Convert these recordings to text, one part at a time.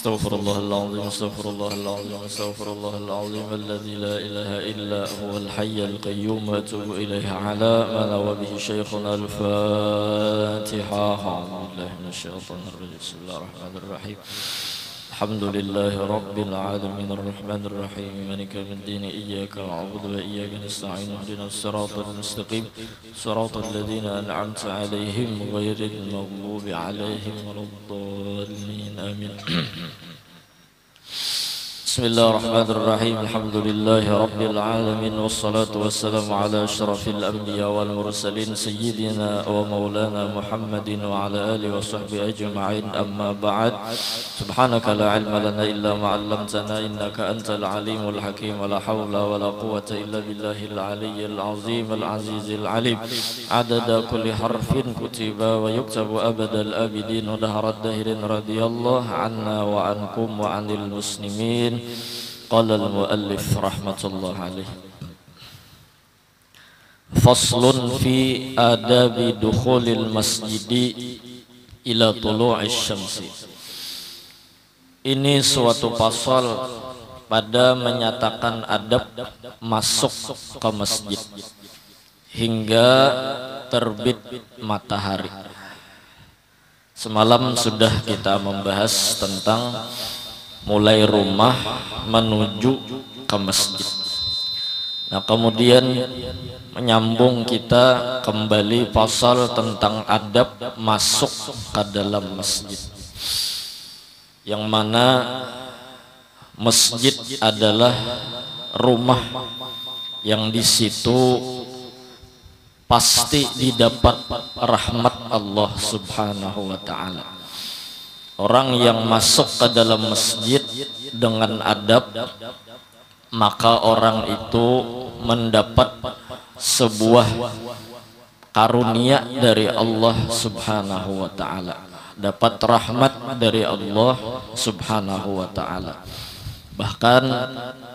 استغفر الله العظيم استغفر الله العظيم استغفر الله العظيم الذي لا إله إلا هو الحي القيوم وأتوب إليه على ما نوى به شيخنا. الفاتحة. أعوذ بالله من الشيطان الرجيم. بسم الله الرحمن الرحيم. الحمد لله رب العالمين الرحمن الرحيم مالك يوم الدين إياك نعبد وإياك نستعين اهدنا الصراط المستقيم صراط الذين أنعمت عليهم غير المغضوب عليهم ولا الضالين آمين. بسم الله الرحمن الرحيم. الحمد لله رب العالمين والصلاة والسلام على أشرف الأنبياء والمرسلين سيدنا ومولانا محمد وعلى آله وصحبه أجمعين. أما بعد، سبحانك لا علم لنا إلا ما علمتنا إنك أنت العليم الحكيم ولا حول ولا قوة إلا بالله العلي العظيم العزيز العليم عدد كل حرف كتب ويكتب أبد الآبدين ودهر الدهر رضي الله عنا وعنكم وعن المسلمين. قال المؤلف رحمة الله عليه: فصل في آداب دخول المسجد إلى طلوع الشمس. Ini suatu pasal pada menyatakan adab masuk ke masjid hingga terbit matahari. Semalam sudah kita membahas tentang mulai rumah menuju ke masjid. Nah, kemudian menyambung kita kembali pasal tentang adab masuk ke dalam masjid, yang mana masjid adalah rumah yang di situ pasti didapat rahmat Allah Subhanahu wa taala. Orang yang masuk ke dalam masjid dengan adab, maka orang itu mendapat sebuah karunia dari Allah Subhanahu wa taala, dapat rahmat dari Allah Subhanahu wa taala. Bahkan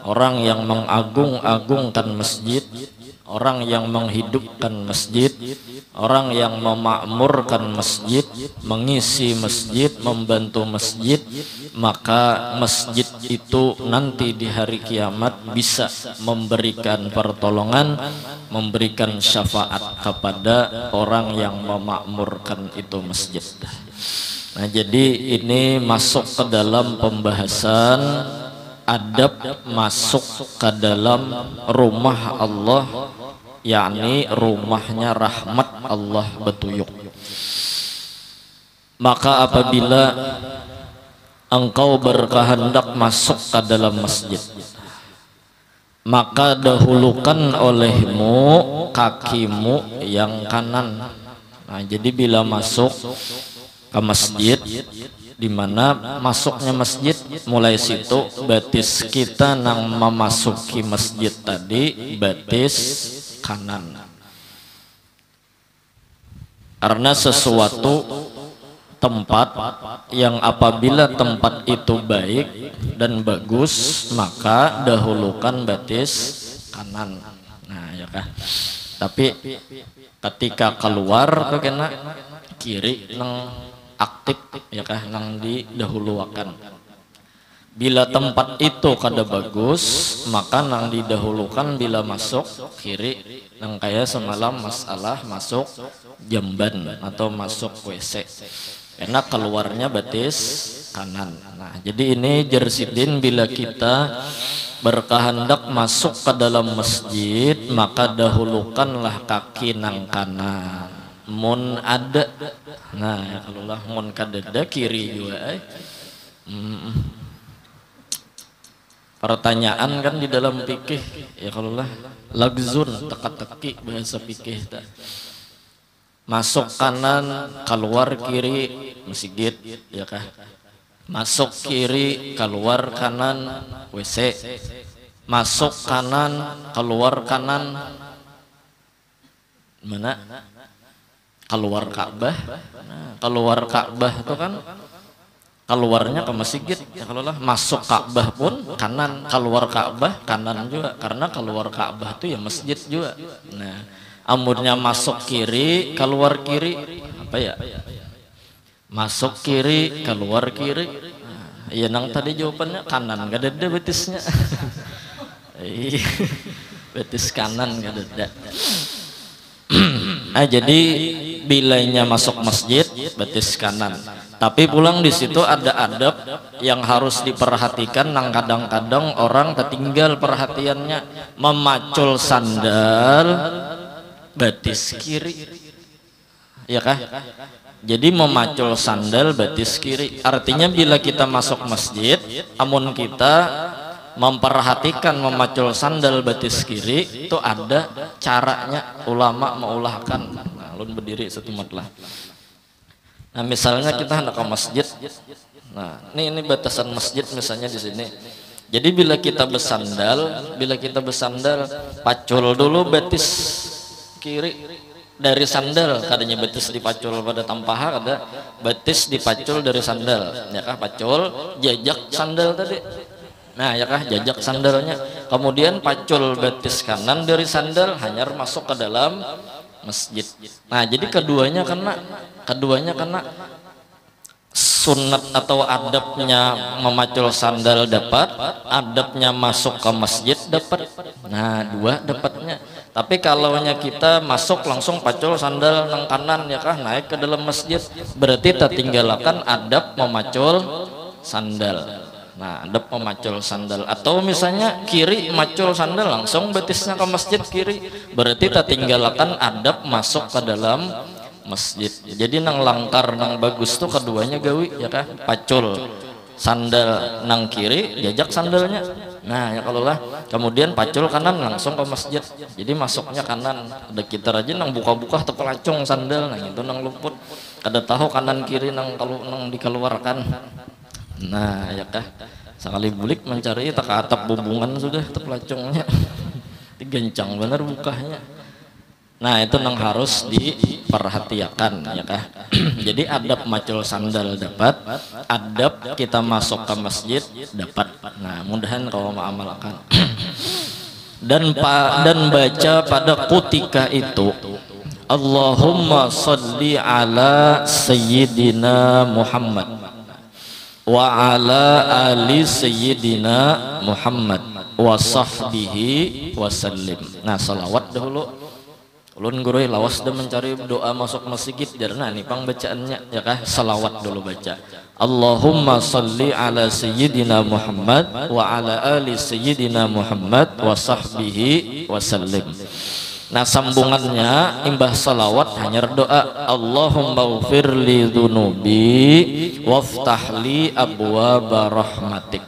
orang yang mengagung-agungkan masjid, orang yang menghidupkan masjid, orang yang memakmurkan masjid, mengisi masjid, membantu masjid, maka masjid itu nanti di hari kiamat bisa memberikan pertolongan, memberikan syafaat kepada orang yang memakmurkan itu masjid. Nah, jadi ini masuk ke dalam pembahasan adab masuk ke dalam rumah Allah, yakni rumahnya rahmat Allah betuyuk. Maka apabila engkau berkehendak masuk ke dalam masjid, maka dahulukan olehmu kakimu yang kanan. Nah, jadi bila masuk ke masjid, di mana masuknya masjid, mulai situ batis kita nang memasuki masjid tadi batis kanan. Karena sesuatu tempat yang apabila tempat itu baik dan bagus, maka dahulukan batis kanan. Nah, ya kan. Tapi ketika keluar tuh kena kiri nang aktif, ya kah, nang didahulukan. Bila tempat itu kada bagus, maka nang didahulukan bila masuk kiri, nang kayak semalam masalah masuk jamban atau masuk WC, karena keluarnya batis kanan. Nah, jadi ini jersidin bila kita berkehendak masuk ke dalam masjid, maka dahulukanlah kaki nang kanan. Mun ada, nah ya kalau lah mun kadada kiri juga. Pertanyaan kan di dalam fikih, ya kalau lah lagzun teka-teki bahasa fikih tak. Masuk kanan, keluar kiri masjid, ya kah? Masuk kiri, keluar kanan WC. Masuk kanan, keluar kanan mana? Keluar Ka'bah. Nah, keluar Ka'bah itu kan keluarnya ke masjid, ya kalau lah masuk Ka'bah pun kanan, keluar Ka'bah kanan juga, karena keluar Ka'bah itu ya masjid juga. Nah, amurnya masuk kiri, keluar kiri, apa ya? Masuk kiri, keluar kiri. Nah, Iya nang tadi jawabannya kanan gak ada betisnya. Iya, betis kanan gak ada. Jadi bilainya masuk masjid betis kanan. Tapi pulang di situ ada adab yang harus diperhatikan. Nang kadang-kadang orang tertinggal perhatiannya, memacul sandal betis kiri, ya kah? Jadi memacul sandal betis kiri artinya bila kita masuk masjid, amun kita memperhatikan memacul sandal betis kiri itu ada caranya, ulama meulahkan. Nah, ulun berdiri setumat lah. Nah, misalnya kita hendak ke masjid. Nah, ini batasan masjid misalnya di sini. Jadi bila kita bersandal, pacul dulu betis kiri dari sandal. Kadanya betis dipacul pada tampaha, ada betis dipacul dari sandal. Ya kah, pacul jajak sandal tadi. Nah, ya kah, jajak sandalnya. Kemudian pacul betis kanan dari sandal, hanyar masuk ke dalam masjid. Nah, jadi keduanya kena sunat atau adabnya memacul sandal dapat, adabnya masuk ke masjid dapat. Nah, dua dapatnya. Tapi kalaunya kita masuk langsung pacul sandal nang kanan, ya kah, naik ke dalam masjid, berarti tertinggalkan adab memacul sandal. Nah, adab memacul sandal. Atau misalnya kiri macul sandal langsung betisnya ke masjid kiri, berarti tertinggalkan adab masuk ke dalam masjid. Jadi nang langkar nang bagus tuh keduanya gawi, ya kah, pacul sandal nang kiri, jajak sandalnya. Nah, ya kalau lah kemudian pacul kanan langsung ke masjid, jadi masuknya kanan. Ada kita aja nang buka-buka tepelacung sandal, nah itu nang luput, kada tahu kanan kiri nang kalau nang dikeluarkan. Nah, ya kah, sekali bulik mencari tak atap bubungan sudah tepelacungnya. Digencang bener bukanya. Nah, itu nang harus diperhatikan, ya kah. Jadi adab macul sandal dapat, adab kita masuk ke masjid dapat. Nah, mudahan kau mengamalkan. dan baca pada ketika itu, Allahumma sholli ala sayyidina Muhammad wa ala ali sayyidina Muhammad wa sahbihi wasallim. Nah, salawat dahulu. Ulun gurui lawas dah mencari doa masuk masjid. Jarna nih pang bacaannya, ya kah, salawat dulu baca. Allahumma salli ala sayyidina Muhammad wa ala ali sayyidina Muhammad wa sahbihi wasallim. Nah, sambungannya imbah salawat hanya doa, Allahumma ghfir li dzunubi waftah li abwaaba rahmatik.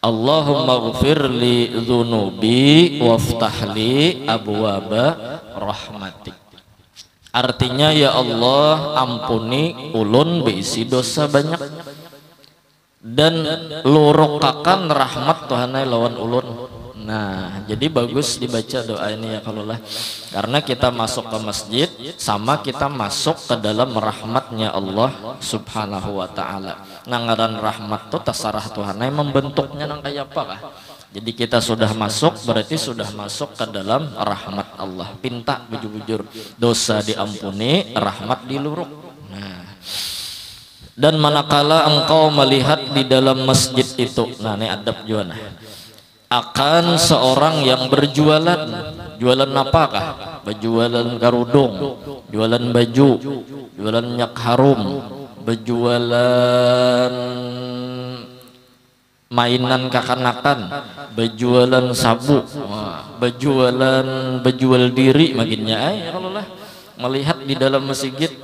Allahumma ghfir li dzunubi waftah li abwaaba rahmatik. Artinya, ya Allah, ampuni ulun beisi dosa banyak dan lurukakan rahmat Tuhanai lawan ulun. Nah, jadi bagus dibaca doa ini, ya kalau lah, karena kita masuk ke masjid sama kita masuk ke dalam rahmatnya Allah subhanahu wa ta'ala. Nangaran rahmat tuh tasarah Tuhan yang membentuknya nang kayak apa kah. Jadi kita sudah masuk, berarti sudah masuk ke dalam rahmat Allah. Pinta bujur-bujur dosa diampuni, rahmat diluruk. Nah, dan manakala engkau melihat di dalam masjid itu, nah ini adab juana, akan seorang yang berjualan, jualan apakah? Berjualan karudung, jualan baju, jualan minyak harum, berjualan mainan kakanakan, berjualan sabu, berjual diri makinnya. Kalau lah melihat di dalam masjid,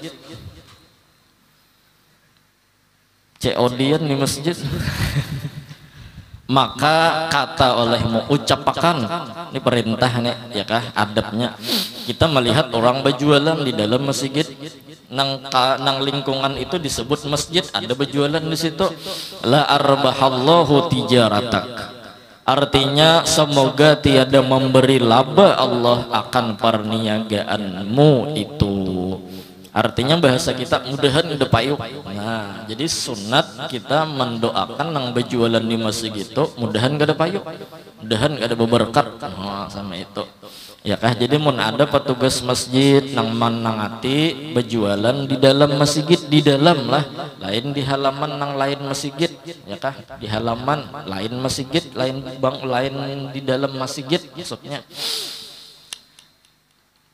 COD-an di masjid. Maka kata olehmu, ucapakan, ini perintah nih, ya kah, adabnya. Kita melihat orang berjualan di dalam masjid, nang lingkungan itu disebut masjid, ada berjualan di situ. La arbahallahu tijaratak. Artinya semoga tiada memberi laba Allah akan perniagaanmu itu. Artinya bahasa kita mudahan udah payung. Nah, jadi sunat kita mendoakan nang berjualan di masjid itu, mudahan gak ada payung, mudahan gak ada berberkat. Nah, sama itu. Ya kah, jadi mun ada petugas masjid nang manangati berjualan di dalam masjid, di dalam lah, lain di halaman nang lain masjid, ya kah, di halaman lain masjid, lain bang, lain di dalam masjid, maksudnya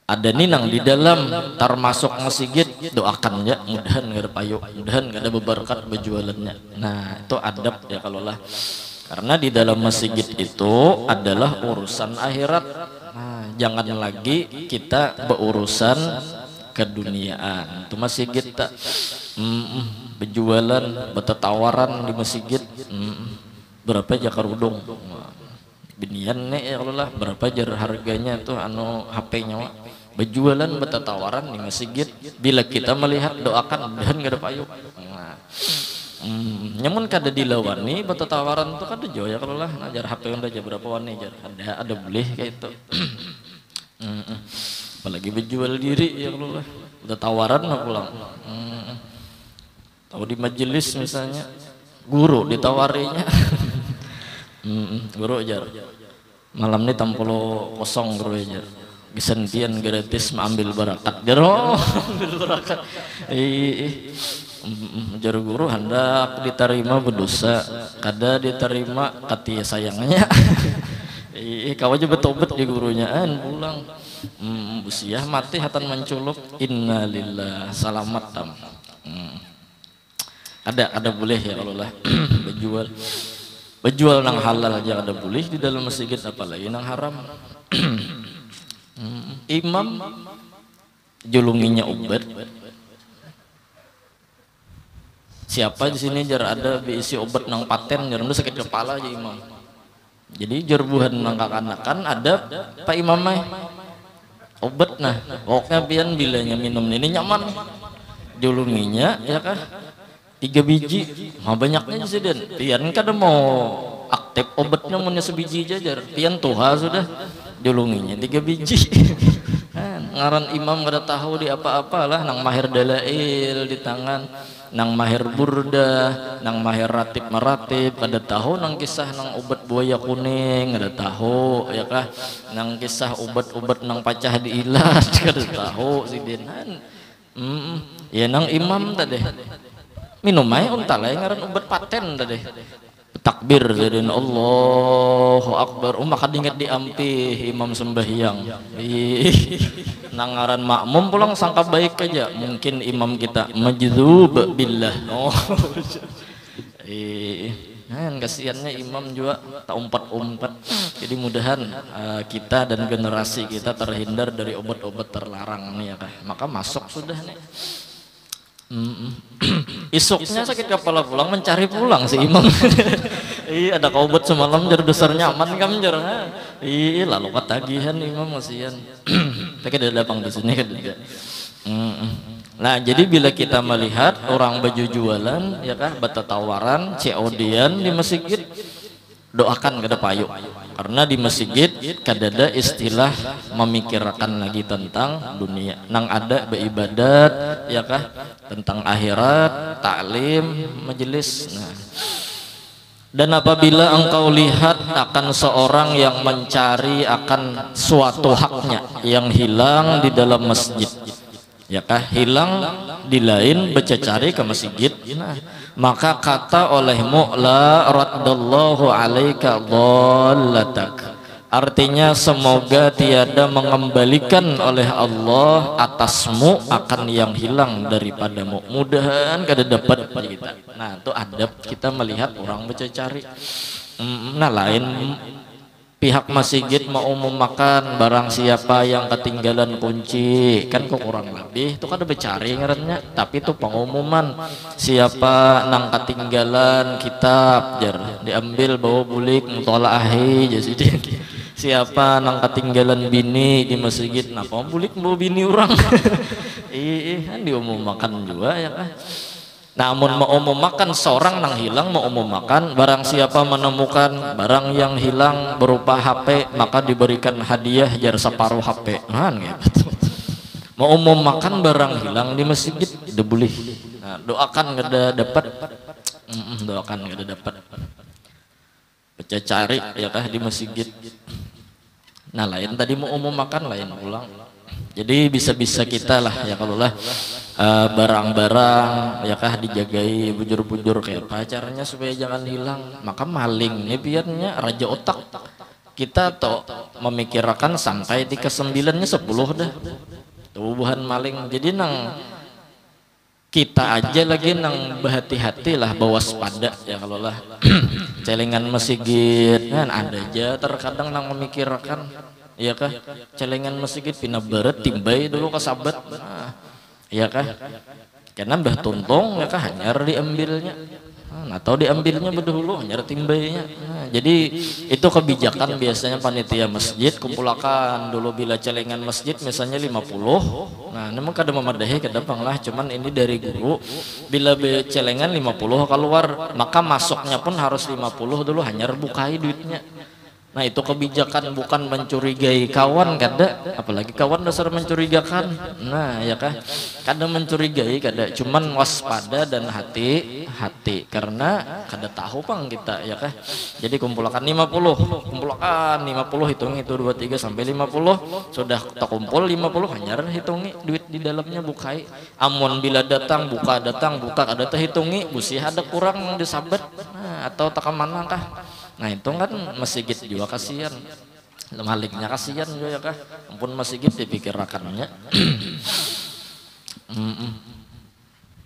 ada nih nang di dalam termasuk masjid, doakan ya, mudahan gak ada payu, mudahan gak ada berkat berjualannya. Nah itu adab ya kalau lah, karena di dalam masjid itu adalah urusan akhirat. Nah, jangan lagi kita berurusan keduniaan. Itu masjid kita berjualan, bertawaran di masjid. Berapa aja kerudung? Binian nih ya kalau lah, berapa aja harganya tuh anu HP-nya? Berjualan, bertawaran di masjid. Bila kita melihat, doakan dan gak ada payung. Nah, nyamun kada dilawani bertawaran tuh kada jauh ya kalau lah ngajar HP anda aja berapa wani jar ada boleh kayak itu. Apalagi berjual diri ya kalau lah bertawaran mah pulang. Tahu di majelis misalnya guru ditawarinya guru jar malam ini tampolo kosong guru jar gesentian gratis mengambil barakat jar ambil barakat jar guru hendak diterima berdosa kada diterima kati sayangnya kau aja betobat di gurunya pulang usia mati hatan menculuk innalillah salamat tam. Ada boleh ya kalau lah berjual nang halal aja ada boleh di dalam masjid, apalagi nang haram. Imam julunginya obat. Siapa di sini jar ada diisi obat nang paten jar sakit kepala aja imam. Jadi jerbuhan nang kakanakan ada Pak Imam obat nah. Pokoknya pian bilanya minum ini nyaman. Julunginya ya kah 3 biji. Mah banyaknya sih dan pian kada mau aktif obatnya punya sebiji aja pian tuha sudah julunginya 3 biji. Ngaran imam kada tahu di apa-apalah nang mahir dalail di tangan, nang mahir burda, nang mahir ratib maratib, kada tahu nang kisah nang obat buaya kuning, kada tahu ya kah, nang kisah obat-obat nang pacah diilat, kada tahu si denan. Ya nang imam tadi minum aja untalai ngaran obat paten tadi. Takbir jadi Allahu Akbar maka diingat diampi imam sembahyang nangaran makmum pulang sangka baik aja mungkin imam kita majdzub billah kasihannya imam juga tak umpat-umpat. Jadi mudahan kita dan generasi kita terhindar dari obat-obat terlarang nih ya kah. Maka masuk sudah nih. Isuknya sakit kepala pulang mencari pulang si imam. Iya ada obat semalam jar dasar nyaman kam jar. Iya lalu ketagihan imam masihan. Tapi ada lapang di sini kan juga. Nah jadi bila kita melihat orang baju jualan ya kah bertawaran COD-an di masjid, doakan kada payu. Karena di masjid kadada istilah memikirkan lagi tentang dunia. Nang ada beribadat ya kah tentang akhirat, taklim, majelis. Nah. Dan apabila engkau lihat akan seorang yang mencari akan suatu haknya yang hilang di dalam masjid, ya kah hilang di lain bercari ke masjid, nah, maka kata olehmu la raddallahu alaika dhallatak, artinya semoga tiada mengembalikan oleh Allah atasmu akan yang hilang daripadamu. Mudahan kada dapat kita. Nah itu adab kita melihat orang bercari. Nah lain pihak masjid mau memakan barang siapa yang ketinggalan kunci kan kok kurang lebih itu kan ada bercari ngarannya, tapi itu pengumuman siapa nang ketinggalan kitab jar diambil bawa bulik mutolaahi jadi siapa nang ketinggalan bini di masjid nah bulik bawa bini orang kan diumumkan juga ya kan. Namun mau makan seorang nang hilang mau makan barang siapa menemukan barang yang hilang berupa HP maka diberikan hadiah jar separuh HP kan gitu. Mau makan barang hilang di masjid dibeli. Nah, doakan ada dapat doakan ada dapat baca cari ya kah di masjid. Nah lain tadi mau umum makan lain pulang. Jadi bisa-bisa kita lah ya kalau lah barang-barang ya kah dijagai bujur-bujur kayak apa caranya supaya jangan hilang. Maka maling ini biarnya raja otak kita toh memikirkan sampai di kesembilannya 10 dah tubuhan maling. Jadi nang kita aja lagi nang berhati-hati lah waspada ya kalau lah celengan masjid kan ada aja terkadang nang memikirkan iya kah celengan masjid pina beret timbai dulu kesabet iya kah karena mbah tuntung ya kah hanyar diambilnya atau diambilnya berdahulu hanyar timbainya jadi itu kebijakan biasanya panitia masjid kumpulakan dulu bila celengan masjid misalnya 50 nah memang kada memadahi ke depan lah cuman ini dari guru bila celengan 50 keluar maka masuknya pun harus 50 dulu hanyar bukai duitnya. Nah itu kebijakan bukan mencurigai kawan kada apalagi kawan dasar mencurigakan nah ya kah kada mencurigai kada cuman waspada dan hati-hati karena kada tahu pang kita ya kah jadi kumpulkan 50 kumpulkan 50 hitungi itu 23 sampai 50 sudah terkumpul 50 hanyar hitungi duit di dalamnya bukai amun bila datang buka kada terhitungi busi ada kurang disabet nah, atau tak mana kah. Nah itu kan masjid juga kasihan malingnya kasihan juga ya kah ampun masjid dipikirakannya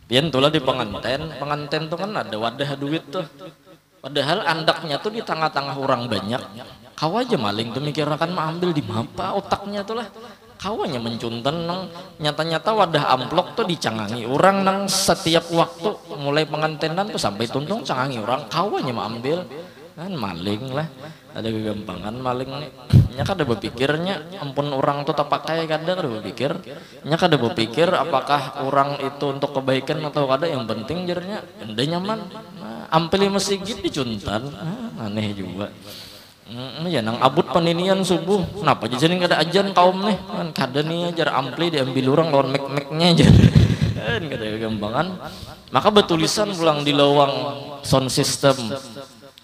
pian tulah di penganten tuh kan ada wadah duit tuh padahal andaknya tuh di tengah-tengah orang banyak kau aja maling tuh mikirakan mah ambil di mapa otaknya tuh lah kawanya mencunten nang nyata-nyata wadah amplok tuh dicangangi orang nang setiap waktu mulai pengantenan tuh sampai tuntung cangangi orang kawanya mah ambil kan maling lah ada kegampangan maling nya kada berpikirnya ampun orang tuh tak pakai kada berpikir nya kada berpikir apakah orang itu untuk kebaikan atau kada yang penting jernya anda nyaman nah, ampli masjid dicuntan aneh juga ya nang abut peninian subuh kenapa jadi kada ajan kaum nih kan kada nih ajar ampli diambil orang lawan mek-meknya aja kan kada kegampangan maka betulisan pulang di lawang sound system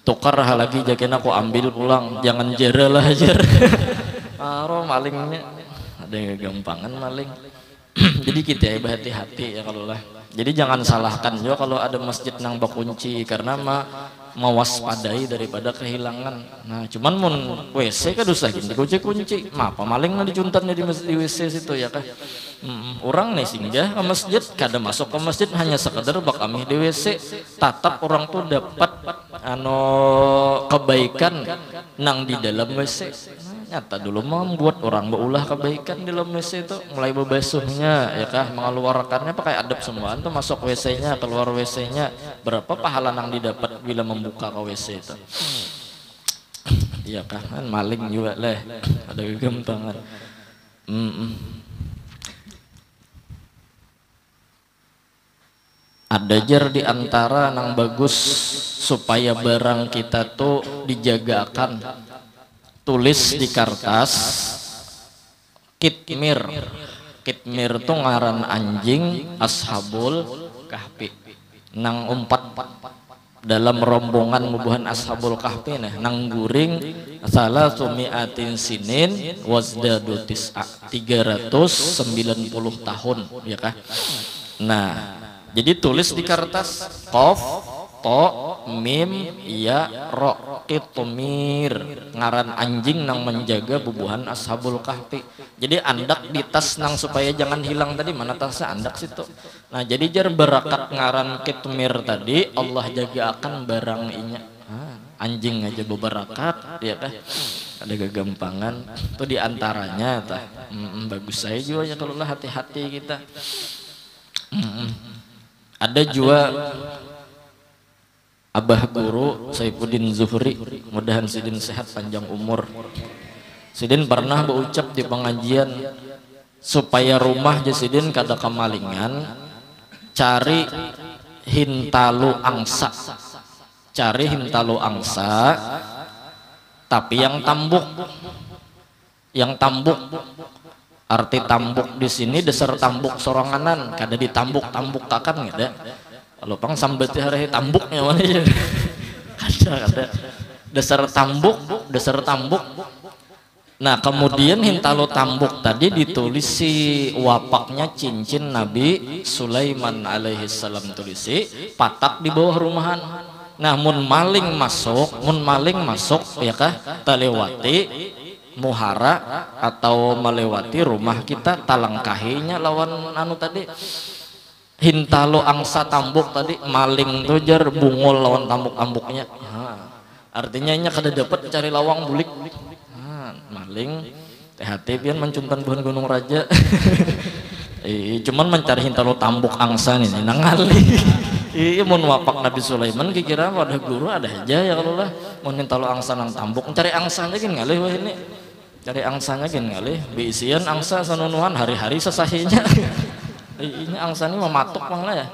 tukar lagi jakin aku ambil pulang jangan jera lah ajar malingnya ada yang gampangan maling jadi kita ya hati-hati ya kalau lah jadi jangan salahkan juga kalau ada masjid nang bakunci karena mewaspadai daripada kehilangan nah cuman mun WC kan dosa gini kunci apa maling na dicuntan di WC situ ya kah orang nih singgah ke masjid kada masuk ke masjid hanya sekedar bak kami di WC tatap orang tuh dapat kebaikan nang di dalam WC nyata dulu membuat orang berulah kebaikan di dalam WC itu mulai berbasuhnya ya kah mengeluarkannya pakai adab semua tuh masuk WC-nya keluar WC-nya berapa pahala nang didapat bila membuka ke WC itu iya kah kan maling juga leh ada kegampangan ada jar di antara nang bagus supaya barang kita tuh dijagakan tulis di kertas kitmir tuh ngaran anjing ashabul kahfi nang umpat dalam rombongan mubuhan ashabul kahfi nang guring salah sumiatin sinin wasdadu tis'a 390 tahun ya kah nah jadi tulis di kertas qaf to mim ya ro kitmir ngaran anjing nang menjaga bubuhan ashabul kahfi jadi andak di tas nang supaya jangan hilang tadi mana tasnya andak situ nah jadi jar berakat ngaran kitmir tadi Allah jaga akan barang inya anjing aja beberakat ya kah ada kegampangan tuh diantaranya tah bagus saya juga ya kalau lah hati-hati kita ada juga Abah Guru Saifuddin Zuhri mudahan Sidin sehat panjang umur Sidin pernah berucap di pengajian supaya rumah Sidin kada kemalingan cari hintalu angsa tapi yang tambuk arti tambuk di sini dasar tambuk soranganan kada ditambuk kakan gitu kalau pang sambat hari tambuknya mana aja ada dasar tambuk Nah kemudian hintalo tambuk tadi ditulis si wapaknya cincin Nabi Sulaiman alaihi salam, tulisi patak di bawah rumahan. Nah mun maling masuk ya kah talewati muhara atau melewati rumah kita talangkahinya lawan anu tadi hintalo angsa tambuk tadi maling tuh jar bungul lawan tambuk-tambuknya. Artinya nya kada dapat cari lawang bulik. Maling THT pian mencuntan buhan Gunung Raja. Cuman mencari hintalo tambuk angsa nih nangali. Mun wapak Nabi Sulaiman kira wadah guru ada aja ya kalau lah mun hintalo angsa nang tambuk cari angsanya gin ngalih wah ini. Cari angsanya gin ngalih beisian angsa sanunuhan hari-hari sesahinya. Ini angsa ini mematuk bang lah ya.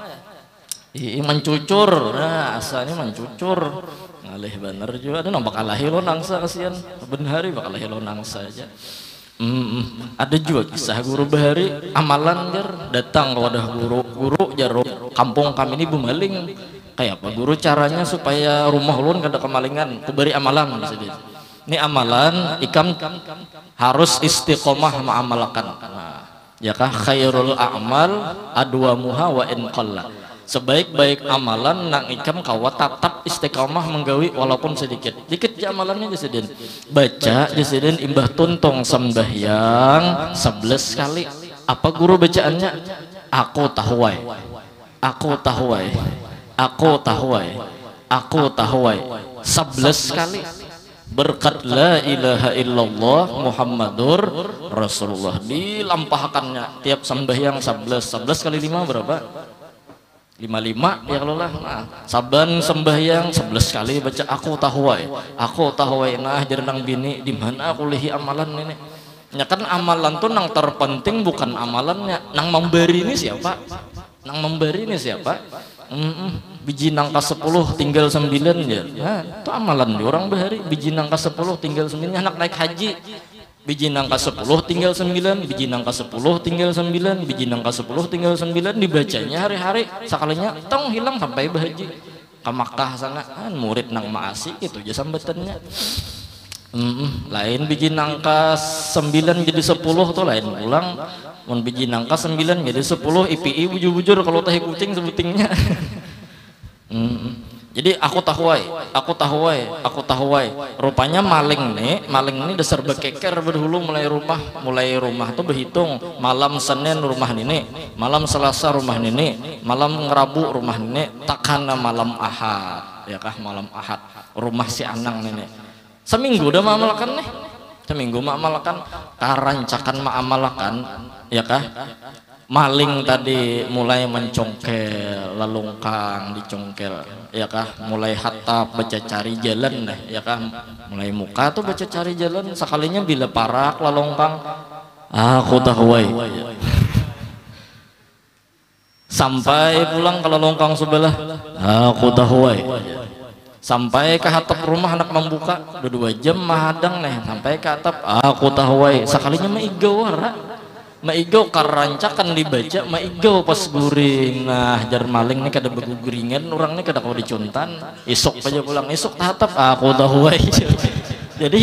Mencucur, nah asalnya mencucur ngalih bener juga ada nampak alahi lo nangsa kasihan benhari bakal alahi lo nangsa aja. Ada juga kisah guru bahari amalan jar datang ke wadah guru jar kampung kami ini bumaling kayak apa guru caranya supaya rumah ulun kada kemalingan kuberi amalan ini amalan ikam harus istiqomah ma'amalakan. Nah, ya kah khairul a'mal adwamuha wa in qalla, sebaik-baik amalan nang ikam kawa tatap istiqomah menggawi walaupun sedikit aja amalannya jasiden baca jasiden imbah tuntong sembahyang 11 kali. Apa guru bacaannya? Aku tahuai, aku tahuai, aku tahuai, aku tahuai 11 kali berkat la ilaha illallah Muhammadur Rasulullah dilampahkannya tiap sembahyang 11 kali 5 berapa? 55 ya kalau lah. Nah, saban sembahyang 11 kali baca aku tahuai nah jernang bini di mana aku lihi amalan ini ya kan amalan tuh nang terpenting bukan amalannya nang memberi ini siapa biji nangka 10 tinggal 9 ya nah, itu amalan di orang bahari biji nangka 10 tinggal 9 anak naik haji biji nangka 10 tinggal 9, biji nangka 10 tinggal 9, biji nangka 10 tinggal 9 dibacanya hari-hari sekalinya tong hilang sampai berhaji ke Makkah sana kan murid nang maasi gitu aja sambatannya. Lain biji nangka 9 jadi 10 tuh lain pulang mun biji nangka 9 jadi 10 IPI bujur-bujur kalau tahi kucing sebutingnya. Jadi aku tahuai rupanya maling nih dasar bekeker berhulu mulai rumah tuh berhitung malam Senin rumah nini, malam Selasa rumah nini, malam Rabu rumah nini, takana malam Ahad ya kah malam Ahad rumah si Anang nini seminggu udah ma'amalakan nih seminggu ma'amalakan karancakan ma'amalakan ya kah maling tadi mulai mencongkel lalungkang dicongkel ya kah mulai hatap baca cari jalan deh ya kah mulai muka tuh baca cari jalan sekalinya bila parak lalungkang aku tahuai sampai pulang ke lalungkang sebelah aku tahuai sampai ke hatap rumah anak membuka 2 jam mahadang nih sampai ke atap aku tahuai sekalinya maigau maigau karancakan dibaca maigau pas guring nah jar maling nih kada beguringan orang nih kada kau dicuntan isuk aja pulang isuk tatap aku tahuai jadi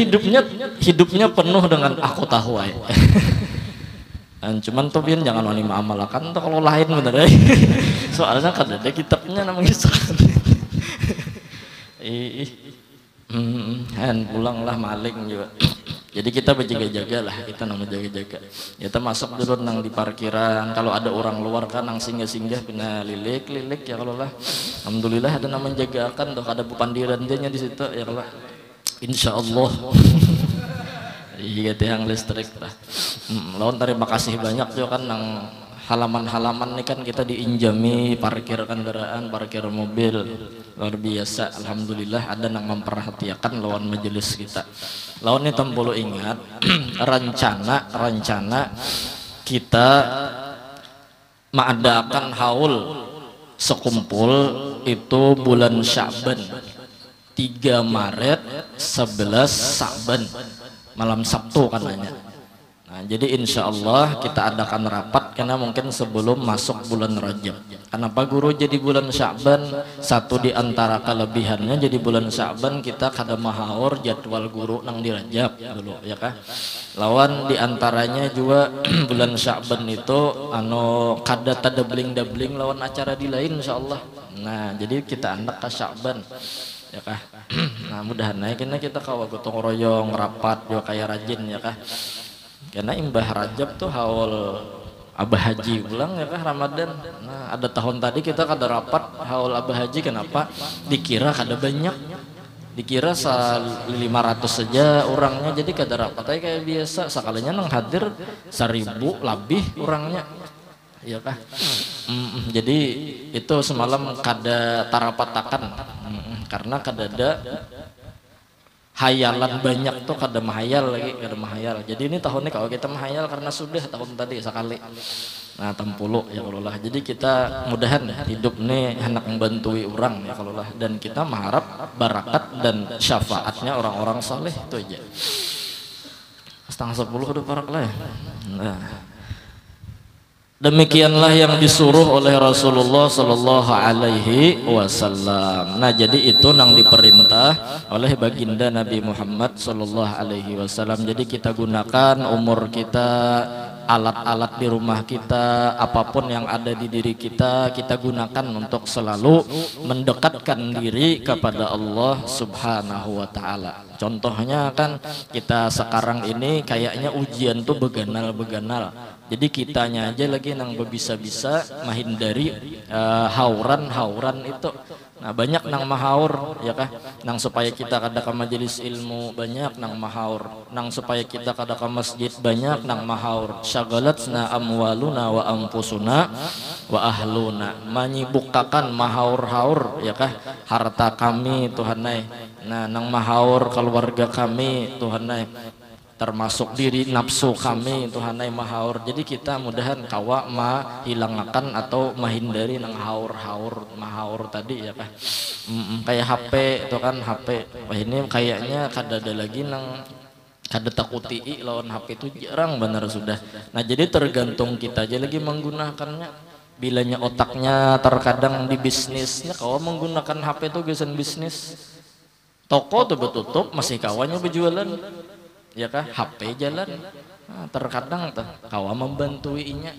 hidupnya penuh dengan aku tahuai. Cuman tuh pian jangan wani ma'amalakan tuh kalau lain bener soalnya kada ada kitabnya namanya pulanglah maling juga. Jadi kita berjaga-jaga lah, kita nang jaga-jaga. Kita masuk dulu nang di parkiran. Kalau ada orang luar kan nang singgah-singgah kena lilik ya kalau lah. Alhamdulillah ada nang menjagakan tuh ada bupandiran dia di situ ya kalau. Insyaallah. Iya tiang listrik lah. Lawan terima kasih banyak juga kan nang halaman-halaman nih kan kita diinjami parkir kendaraan, parkir mobil luar biasa. Alhamdulillah ada yang memperhatikan lawan majelis kita. Lawan ini perlu ingat rencana kita mengadakan haul sekumpul itu bulan Sya'ban 3 Maret 11 Sya'ban malam Sabtu katanya. Nah, jadi insya Allah kita adakan rapat karena mungkin sebelum masuk bulan Rajab. Kenapa guru jadi bulan Sya'ban? Satu di antara kelebihannya jadi bulan Sya'ban kita kada mahaur jadwal guru nang di Rajab dulu ya kah. Lawan di antaranya juga bulan Sya'ban itu kada dabling lawan acara di lain insya Allah. Nah jadi kita andak ke Sya'ban ya kah. Nah mudahan naiknya kita kawa gotong royong rapat juga kayak rajin ya kah. Karena imbah Rajab tuh haul Abah Haji ulang ya kah Ramadan. Nah ada tahun tadi kita kada rapat haul Abah Haji, kenapa? Dikira kada banyak, dikira 500 saja orangnya, jadi kada rapat aja kayak biasa. Sekalinya nang hadir 1000 lebih orangnya ya kah. Jadi itu semalam kada tarapatakan karena kada ada hayalan banyak tuh, kada mahayal lagi, kada mahayal. Jadi ini tahunnya kalau kita mahayal karena sudah tahun tadi sekali. Nah tempuluh ya kalau lah. Jadi kita mudahan hidup nih hendak membantui orang ya kalau lah, dan kita mengharap barakat dan syafaatnya orang-orang saleh itu aja. 9:30 udah parak lah ya. Nah demikianlah yang disuruh oleh Rasulullah Sallallahu Alaihi Wasallam. Nah jadi itu nang diperintah oleh baginda Nabi Muhammad Sallallahu Alaihi Wasallam. Jadi kita gunakan umur kita, alat-alat di rumah kita, apapun yang ada di diri kita, kita gunakan untuk selalu mendekatkan diri kepada Allah Subhanahu Wa Taala. Contohnya kan kita sekarang ini kayaknya ujian tuh beganal. Jadi kitanya aja lagi nang bisa-bisa menghindari hauran itu. Nah banyak nang mahaur ya kah, nang supaya kita kada ke majelis ilmu banyak nang mahaur, nang supaya kita kada ke masjid banyak nang mahaur. Syagalatna amwaluna wa ampusuna wa ahluna, menyibukkan mahaur-haur ya kah harta kami Tuhanai. Nah nang mahaur keluarga kami Tuhanai, termasuk diri nafsu kami Tuhanai mahaur. Jadi kita mudahan kawa hilangkan atau menghindari nang mahaur tadi ya kah. Kayak HP itu kan, HP wah ini kayaknya kada ada lagi nang kada takuti lawan HP itu jarang benar sudah. Nah jadi tergantung kita aja lagi menggunakannya. Bilanya otaknya terkadang di bisnisnya kawa menggunakan HP itu gesan bisnis. Toko tuh betutup masih kawannya berjualan ya kah, HP jalan. Nah, terkadang kawa membantuinya.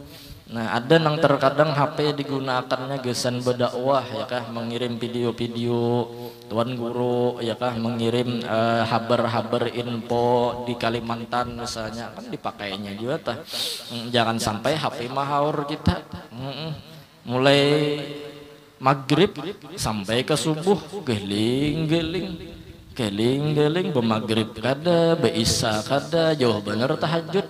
Nah ada nang terkadang HP digunakannya gesan berdakwah ya kah, mengirim video-video tuan guru ya kah, mengirim habar-habar info di Kalimantan misalnya, kan dipakainya juga tah. Jangan sampai HP mahaur kita. Mulai maghrib sampai ke subuh geling-geling bemagrib kada, beisa kada, jauh bener tahajud.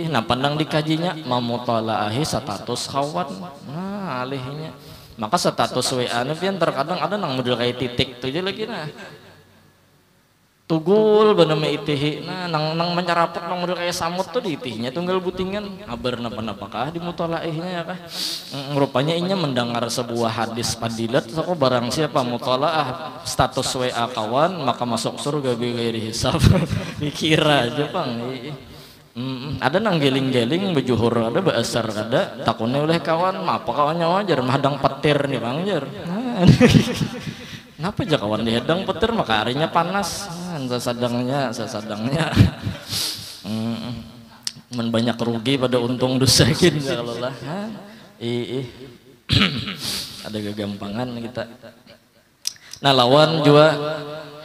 Nah pandang dikajinya mamutolaahi status kawan. Nah alihnya maka status WA nih terkadang ada nang model kayak titik tuh aja lagi nah tugul bener itihi. Nah nang menyeraput nang model kayak samut tuh di itihnya tunggal butingan kabar napa-napakah di mutolaahnya ya kah. Rupanya inya mendengar sebuah hadis padilat, so barang siapa mutolaah status WA kawan maka masuk surga bighairi hisab. Dikira aja bang. Ada nang geling-geling bejuhur ada beasar ada takutnya oleh kawan apa kawannya wajar mahadang petir nih bang jar. Kenapa aja kawan dihadang petir maka harinya panas. Sesadangnya banyak rugi pada untung dusakin kalau lah. Ada kegampangan kita. Nah lawan juga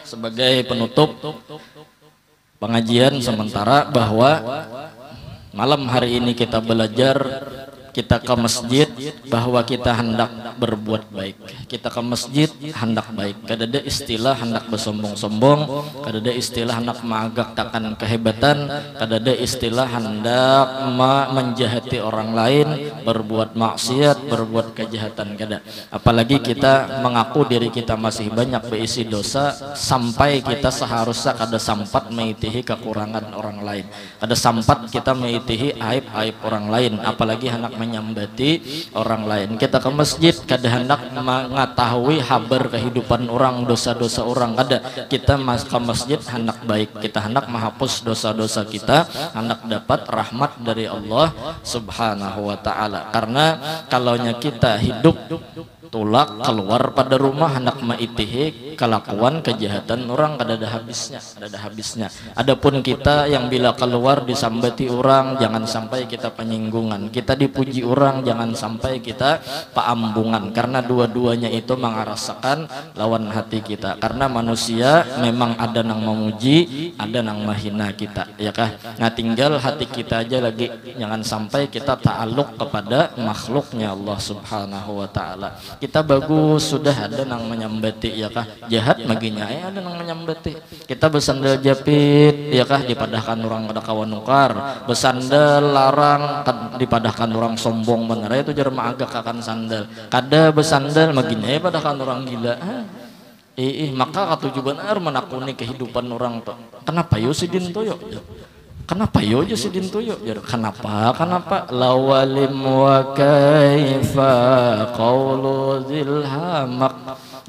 sebagai penutup pengajian sementara bahwa malam hari ini kita belajar, kita ke masjid bahwa kita hendak berbuat baik. Kita ke masjid hendak baik. Kada ada istilah hendak bersombong-sombong, kada ada istilah hendak mengagakkan kehebatan, kada ada istilah hendak menjahati orang lain, berbuat maksiat, berbuat kejahatan, kada. Apalagi kita mengaku diri kita masih banyak berisi dosa sampai kita seharusnya kada sempat mengitihi kekurangan orang lain. Kada sempat kita mengitihi aib-aib orang lain, apalagi hendak menyambati orang lain. Kita ke masjid kada hendak mengetahui habar kehidupan orang, dosa-dosa orang, kada. Kita ke masjid hendak baik, kita hendak menghapus dosa-dosa kita, hendak dapat rahmat dari Allah Subhanahu wa taala. Karena kalaunya kita hidup tulak keluar pada rumah hendak maitihi kelakuan kejahatan orang kada ada habisnya. Adapun kita yang bila keluar disambati orang, jangan sampai kita penyinggungan, kita dipuji orang, jangan sampai kita paambungan, karena dua-duanya itu mengarasakan lawan hati kita. Karena manusia memang ada nang memuji, ada nang mahina kita, ya kah? Nah tinggal hati kita aja lagi, jangan sampai kita ta'aluk kepada makhluknya Allah Subhanahu wa taala. Kita bagus sudah ada nang menyambati, ya kah? Jahat maginya ada nang menyambati. Kita bersandal japit, ya kah? Dipadahkan orang kada kawan nukar. Bersandal larang dipadahkan orang sombong bener itu jerma agak akan sandal. Kada bersandal maginya padahkan orang gila. Maka katuju benar menakuni kehidupan orang tuh. Kenapa yo sidin toyo? Kenapa yo aja si dintuyo? Kenapa? Lawalim wa kaifa qaulu zilhamak.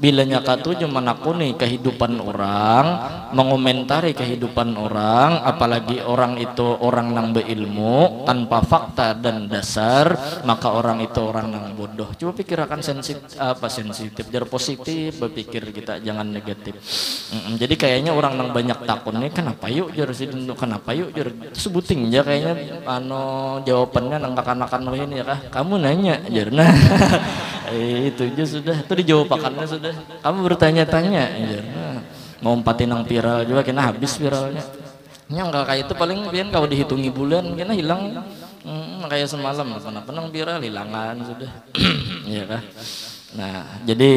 Bilanya katuju menakuni kehidupan orang, mengomentari kehidupan orang, apalagi orang itu orang nang beilmu tanpa fakta dan dasar, maka orang itu orang nang bodoh. Coba pikirkan sensitif, jar positif, berpikir kita jangan negatif. Jadi kayaknya orang nang banyak takut nih, kenapa yuk jar si dintu, kenapa yuk jar sebuting aja kayaknya jawabannya nang kakan-kakan ini ya kah? Kamu nanya jar nah. Itu aja sudah, itu dijawabkannya sudah. Kamu bertanya-tanya jar. Mau empatin nang viral juga kena habis viralnya. Enggak kayak itu paling biar kau dihitungi bulan kena hilang. Kayak semalam apa nang viral hilangan sudah. Iya kah? Nah, jadi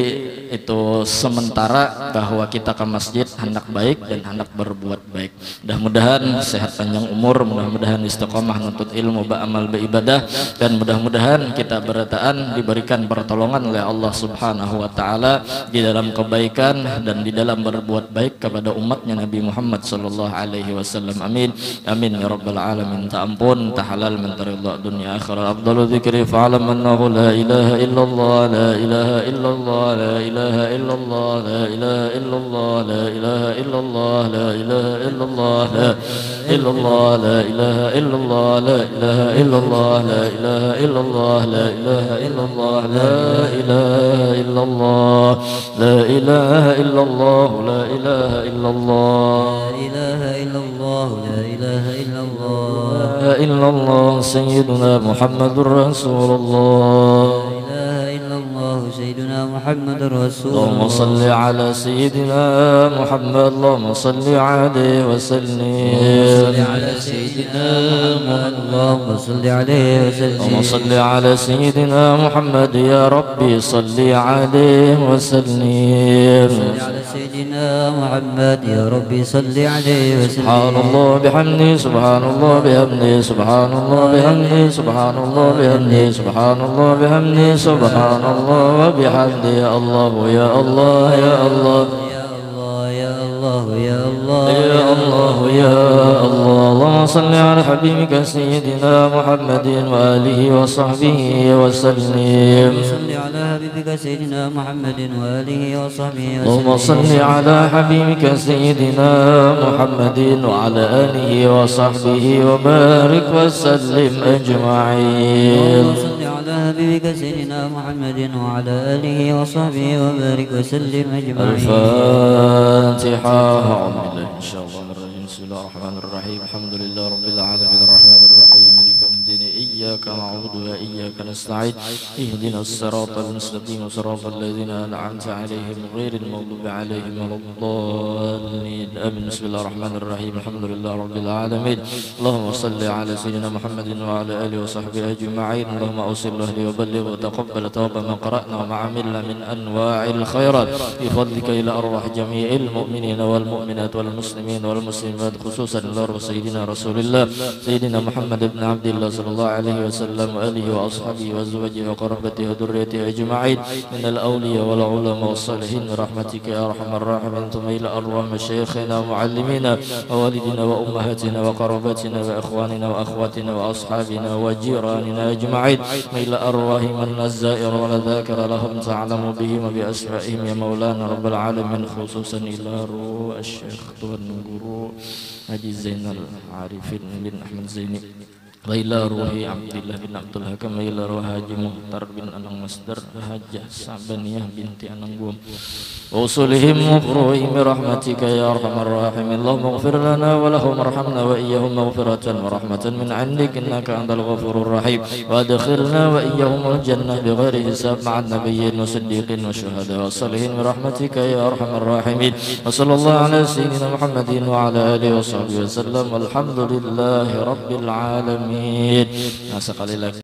itu sementara bahwa kita ke masjid hendak baik dan hendak berbuat baik. Mudah-mudahan sehat panjang umur, mudah-mudahan istiqomah nuntut ilmu, beramal, beribadah, dan mudah-mudahan kita berataan diberikan pertolongan oleh Allah Subhanahu wa taala di dalam kebaikan dan di dalam berbuat baik kepada umatnya Nabi Muhammad sallallahu alaihi wasallam. Amin. Amin ya rabbal alamin. Ta ampun, ta halal min ridha dunya akhirat. Afdalu dzikri fa'lam annahu la ilaha illallah, la ilaha إلا الله لا إله إلا الله لا إله إلا الله لا إله إلا الله لا إله إلا الله لا إلا الله لا إله إلا الله لا إله إلا الله لا إله إلا الله لا إله إلا الله لا إله إلا الله لا إله إلا الله لا إله إلا الله لا إله إلا الله لا إله إلا الله لا إلا الله سيدنا محمد رسول الله سيدنا محمد رسول الله. اللهم صل على سيدنا محمد، اللهم صل عليه وسلم. صل على سيدنا محمد، اللهم صل عليه وسلم. اللهم صل على سيدنا محمد يا ربي صل عليه وسلم. صل على سيدنا محمد يا ربي صل عليه وسلم. سبحان الله بحمده، سبحان الله بحمده، سبحان الله بحمده، سبحان الله بحمده، سبحان الله بحمده، سبحان الله وبحمده. يا الله يا الله يا الله يا الله يا الله يا الله يا الله يا الله. اللهم صل على حبيبك سيدنا محمد وآله وصحبه وسلم. صل على حبيبك سيدنا محمد وآله وصحبه وسلم. اللهم صل على حبيبك سيدنا محمد وعلى آله وصحبه وبارك وسلم أجمعين. على حبيبك سيدنا محمد وعلى آله وصحبه وبارك وسلم أجمعين. الفاتحة. أعوذ بالله من الشيطان الرجيم. بسم الله الرحمن الرحيم. الحمد لله رب العالمين الرحمن الرحيم مالك يوم الدين. إياك نعبد وإياك نستعين. اهدنا الصراط المستقيم صراط الذين أنعمت عليهم غير المغضوب عليهم ولا الضالين. آمين. بسم الله الرحمن الرحيم. الحمد لله رب العالمين. اللهم صل على سيدنا محمد وعلى آله وصحبه أجمعين. اللهم أوصل له وبلغ وتقبل توبة ما قرأنا وما عملنا من أنواع الخيرات بفضلك إلى أرواح جميع المؤمنين والمؤمنات والمسلمين والمسلمات، خصوصا إلى روح سيدنا رسول الله سيدنا محمد بن عبد الله صلى الله عليه وسلم وآله وأصحابه وأزواجه وقرابته وذريته أجمعين من الأولياء والعلماء والصالحين برحمتك يا أرحم الراحمين. ثم إلى أرواح مشايخنا ومعلمينا ووالدنا وأمهاتنا وقراباتنا وإخواننا وأخواتنا وأصحابنا وجيراننا أجمعين. إلى أرواح من الزائر والذاكر لهم تعلم بهم وبأسمائهم يا مولانا رب العالمين، خصوصا إلى روح الشيخ Tuan Guru Haji Zainal Arifin bin Ahmad Zaini, Laila Ruhi Abdillah bin Abdul Hakam, Laila Ruhi Haji Muhtar bin Anang Masdar, Hajjah Sabaniyah binti Anang Buam, usulihim mufruhim rahmatika ya arhamar rahimin. Allahumma ighfir lana wa lahum arhamna wa iyyahum maghfiratan wa rahmatan min 'indik innaka antal ghafurur rahim, wa adkhilna wa iyyahum al-jannah bighairi hisab ma'an nabiyyin wa siddiqin wa syuhada wa salihin bi rahmatika ya arhamar rahimin. Wa sallallahu ala sayyidina Muhammadin wa ala alihi wa sahbihi wa sallam, walhamdulillahi rabbil alamin. Nah, sekali lagi